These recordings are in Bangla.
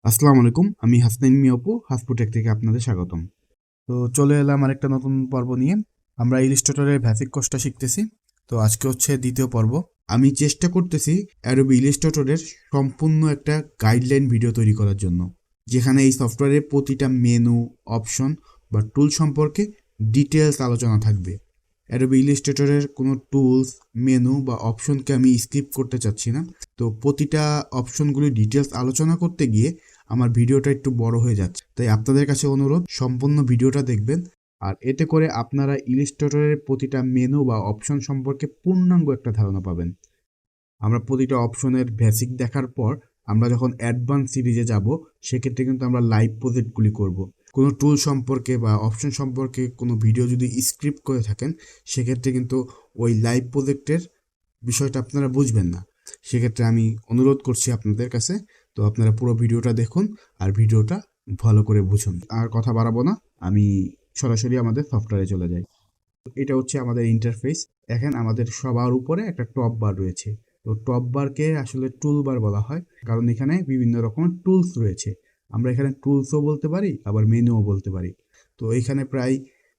আসসালামু আলাইকুম, আমি হাসনাইন মিয়াপু হাসপু টেক থেকে আপনাদের স্বাগতম। তো চলে এলাম আরেকটা নতুন পর্ব নিয়ে। আমরা ইলিস্ট্রেটরের বেসিক কোর্সটা শিখতেছি। তো আজকে হচ্ছে দ্বিতীয় পর্ব। আমি চেষ্টা করতেছি অ্যাডোবি ইলিস্ট্রেটরের সম্পূর্ণ একটা গাইডলাইন ভিডিও তৈরি করার জন্য, যেখানে এই সফটওয়্যারের প্রতিটা মেনু, অপশন বা টুল সম্পর্কে ডিটেলস আলোচনা থাকবে। অ্যাডোবি ইলিস্ট্রেটরের কোনো টুলস, মেনু বা অপশনকে আমি স্কিপ করতে চাচ্ছি না। তো প্রতিটা অপশনগুলি ডিটেলস আলোচনা করতে গিয়ে আমার ভিডিওটা একটু বড় হয়ে যাচ্ছে, তাই আপনাদের কাছে অনুরোধ সম্পূর্ণ ভিডিওটা দেখবেন। আর এতে করে আপনারা ইলিস্ট্রেটরের প্রতিটা মেনু বা অপশন সম্পর্কে পূর্ণাঙ্গ একটা ধারণা পাবেন। আমরা প্রতিটা অপশনের বেসিক দেখার পর আমরা যখন অ্যাডভান্স সিরিজে যাব, সেক্ষেত্রে কিন্তু আমরা লাইভ প্রজেক্টগুলি করব। কোনো টুল সম্পর্কে বা অপশন সম্পর্কে কোনো ভিডিও যদি স্ক্রিপ্ট করে থাকেন, সেক্ষেত্রে কিন্তু ওই লাইভ প্রজেক্টের বিষয়টা আপনারা বুঝবেন না। সেক্ষেত্রে আমি অনুরোধ করছি আপনাদের কাছে, তো আপনারা পুরো ভিডিওটা দেখুন আর ভিডিওটা ভালো করে বুঝুন। আর কথা বাড়াবো না, আমি সরাসরি আমাদের সফটওয়্যারে চলে যাই। এটা হচ্ছে আমাদের ইন্টারফেস। দেখেন আমাদের সবার উপরে একটা টপ বার রয়েছে। তো টপ বারকে আসলে টুল বার বলা হয়, কারণ এখানে বিভিন্ন রকমের টুলস রয়েছে। আমরা এখানে টুলসও বলতে পারি, আবার মেনুও বলতে পারি। তো এখানে প্রায়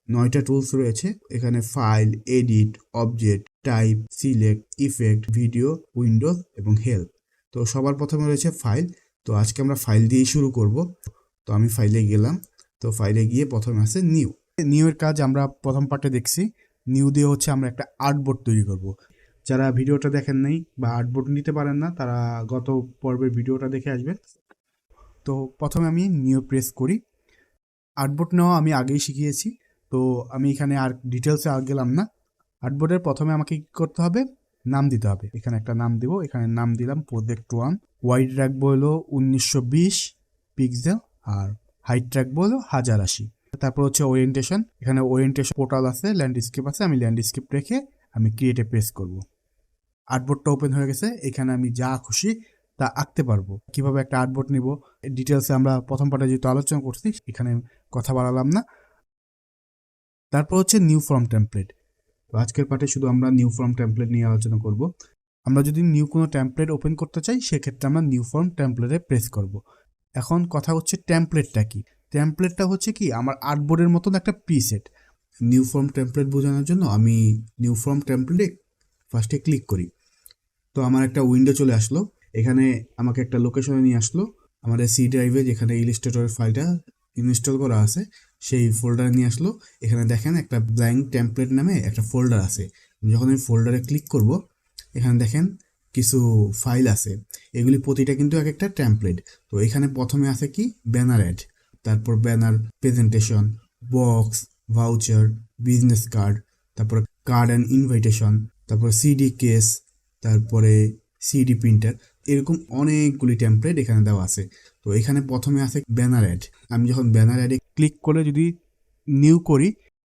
9টা টুলস রয়েছে। এখানে file, edit, object, type, select, effect, video, Windows এবং হেল্প। তো সবার প্রথমে রয়েছে ফাইল। তো আজকে আমরা ফাইল দিয়েই শুরু করব। তো আমি ফাইলে গেলাম। তো ফাইলে গিয়ে প্রথমে আছে নিউ। নিউ এর কাজ আমরা প্রথম পার্টে দেখছি। নিউ দিয়ে হচ্ছে আমরা একটা আর্টবোর্ড তৈরি করব। যারা ভিডিওটা দেখেন নাই বা আর্টবোর্ড নিতে পারেন না, তারা গত পর্বের ভিডিওটা দেখে আসবেন। তো প্রথমে আমি নিউ প্রেস করি। আর্টবোর্ড নেওয়া আমি আগেই শিখিয়েছি, তো আমি এখানে আর ডিটেলসে আর গেলাম না। আর্টবোর্ডের প্রথমে আমাকে কী করতে হবে, নাম দিতে হবে। এখানে একটা নাম দিব, এখানে নাম দিলাম প্রজেক্ট 1। ওয়াইড রাখবো হলো 1920 পিক্সেল, আর হাইট রাখবো হলো 1080। তারপর হচ্ছে ওরিয়েন্টেশন। এখানে ওরিয়েন্টেশন পোর্টাল আছে, ল্যান্ডস্কেপ আছে। আমি ল্যান্ডস্কেপ রেখে আমি ক্রিয়েটে প্রেস করব। আর্টবোর্ডটা ওপেন হয়ে গেছে। এখানে আমি যা খুশি তা আঁকতে পারবো। কিভাবে একটা আর্টবোর্ড নিব ডিটেলসে আমরা প্রথম পার্টে যেহেতু আলোচনা করছি, এখানে কথা বাড়ালাম না। তারপর হচ্ছে নিউ ফর্ম টেমপ্লেট। তো আজকের পার্টে শুধু আমরা নিউ ফর্ম টেমপ্লেট নিয়ে আলোচনা করব। আমরা যদি নিউ কোনো টেমপ্লেট ওপেন করতে চাই, সেক্ষেত্রে আমরা নিউ ফর্ম টেমপ্লেটে প্রেস করব। এখন কথা হচ্ছে টেমপ্লেটটা কি। টেমপ্লেটটা হচ্ছে কি আমার আর্টবোর্ডের মতন একটা প্রিসেট। নিউ ফর্ম টেমপ্লেট বোঝানোর জন্য আমি নিউ ফর্ম টেমপ্লেটে ফার্স্টে ক্লিক করি। তো আমার একটা উইন্ডো চলে আসলো। এখানে আমাকে একটা লোকেশনে নিয়ে আসলো, আমাদের সি ড্রাইভে যেখানে ইলিস্ট্রেটরের ফাইলটা ইনস্টল করা আছে সেই ফোল্ডারে নিয়ে আসলো। এখানে দেখেন একটা ব্ল্যাঙ্ক টেমপ্লেট নামে একটা ফোল্ডার আছে। যখন আমি ফোল্ডারে ক্লিক করব, এখানে দেখেন কিছু ফাইল আছে। এগুলি প্রতিটা কিন্তু এক একটা টেমপ্লেট। তো এখানে প্রথমে আছে কি ব্যানার অ্যাড, তারপর banner presentation, box, voucher, business card, তারপর কার্ড অ্যান্ড ইনভাইটেশন, তারপর সিডি কেস, তারপরে সিডি প্রিন্টার। এরকম অনেকগুলি টেমপ্লেট এখানে দেওয়া আছে। তো এখানে প্রথমে আছে ব্যানার অ্যাড। আমি যখন ব্যানার অ্যাডে ক্লিক করে যদি নিউ করি,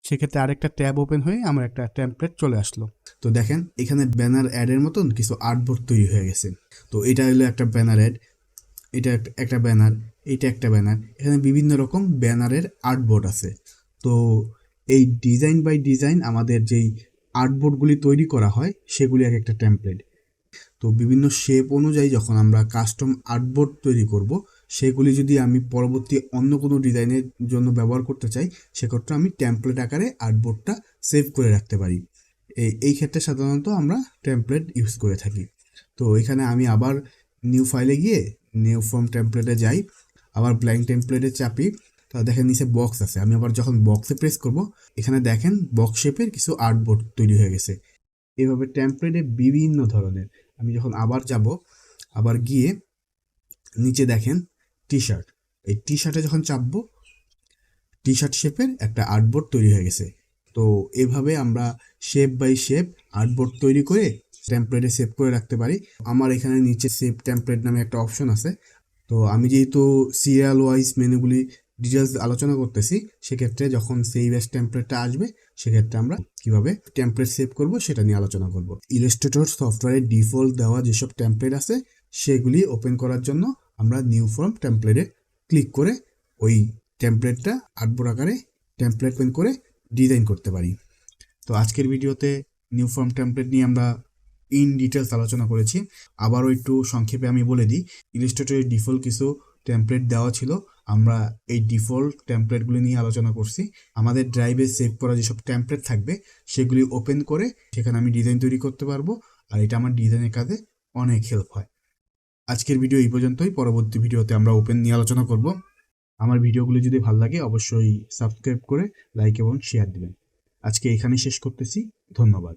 সেক্ষেত্রে আরেকটা ট্যাব ওপেন হয়ে আমার একটা টেমপ্লেট চলে আসলো। তো দেখেন এখানে ব্যানার অ্যাডের মতন কিছু আর্টবোর্ড তৈরি হয়ে গেছে। তো এটা হলো একটা ব্যানার অ্যাড, এটা একটা ব্যানার, এটা একটা ব্যানার। এখানে বিভিন্ন রকম ব্যানারের আর্টবোর্ড আছে। তো এই ডিজাইন বাই ডিজাইন আমাদের যেই আর্টবোর্ডগুলি তৈরি করা হয়, সেগুলি এক একটা টেমপ্লেট। তো বিভিন্ন শেপ অনুযায়ী যখন আমরা কাস্টম আর্টবোর্ড তৈরি করব, সেগুলি যদি আমি পরবর্তী অন্য কোনো ডিজাইনের জন্য ব্যবহার করতে চাই, সেক্ষেত্রে আমি টেমপ্লেট আকারে আর্টবোর্ডটা সেভ করে রাখতে পারি। এই ক্ষেত্রে সাধারণত আমরা টেমপ্লেট ইউজ করে থাকি। তো এখানে আমি আবার নিউ ফাইলে গিয়ে নিউ ফর্ম টেমপ্লেটে যাই, আবার ব্ল্যাঙ্ক টেমপ্লেটে চাপি। তো দেখেন নিচে বক্স আছে। আমি আবার যখন বক্সে প্রেস করব, এখানে দেখেন বক্স শেপের কিছু আর্টবোর্ড তৈরি হয়ে গেছে। এভাবে টেমপ্লেটে বিভিন্ন ধরনের। আমি যখন আবার যাব, আবার গিয়ে নিচে দেখেন টি শার্ট। এই টি শার্টে যখন চাপবো, টি শার্ট শেপের একটা আর্টবোর্ড তৈরি হয়ে গেছে। তো এভাবে আমরা শেপ বাই শেপ আর্টবোর্ড তৈরি করে টেমপ্লেটে সেভ করে রাখতে পারি। আমার এখানে নিচে সেভ টেমপ্লেট নামে একটা অপশন আছে। তো আমি যেহেতু সিরিয়াল ওয়াইজ মেনুগুলি ডিটেলস আলোচনা করতেছি, সেক্ষেত্রে যখন সেই বেস টেমপ্লেটটা আসবে, সেক্ষেত্রে আমরা কিভাবে টেমপ্লেট সেভ করব সেটা নিয়ে আলোচনা করব। ইলাস্ট্রেটর সফটওয়্যারের ডিফল্ট দেওয়া যেসব টেমপ্লেট আছে, সেগুলি ওপেন করার জন্য আমরা নিউ ফর্ম টেমপ্লেটে ক্লিক করে ওই টেমপ্লেটটা আর্টবোর্ড আকারে টেমপ্লেট ওপেন করে ডিজাইন করতে পারি। তো আজকের ভিডিওতে নিউ ফর্ম টেমপ্লেট নিয়ে আমরা ইন ডিটেলস আলোচনা করেছি। আবারও একটু সংক্ষেপে আমি বলে দিই, ইলাস্ট্রেটরের ডিফল্ট কিছু টেমপ্লেট দেওয়া ছিল, আমরা এই ডিফল্ট টেমপ্লেটগুলি নিয়ে আলোচনা করছি। আমাদের ড্রাইভে সেভ করা যেসব টেমপ্লেট থাকবে সেগুলি ওপেন করে সেখানে আমি ডিজাইন তৈরি করতে পারবো, আর এটা আমার ডিজাইনের কাজে অনেক হেল্প হয়। আজকের ভিডিও এই পর্যন্তই। পরবর্তী ভিডিওতে আমরা ওপেন নিয়ে আলোচনা করব। আমার ভিডিওগুলি যদি ভালো লাগে অবশ্যই সাবস্ক্রাইব করে লাইক এবং শেয়ার দিবেন। আজকে এখানেই শেষ করতেছি। ধন্যবাদ।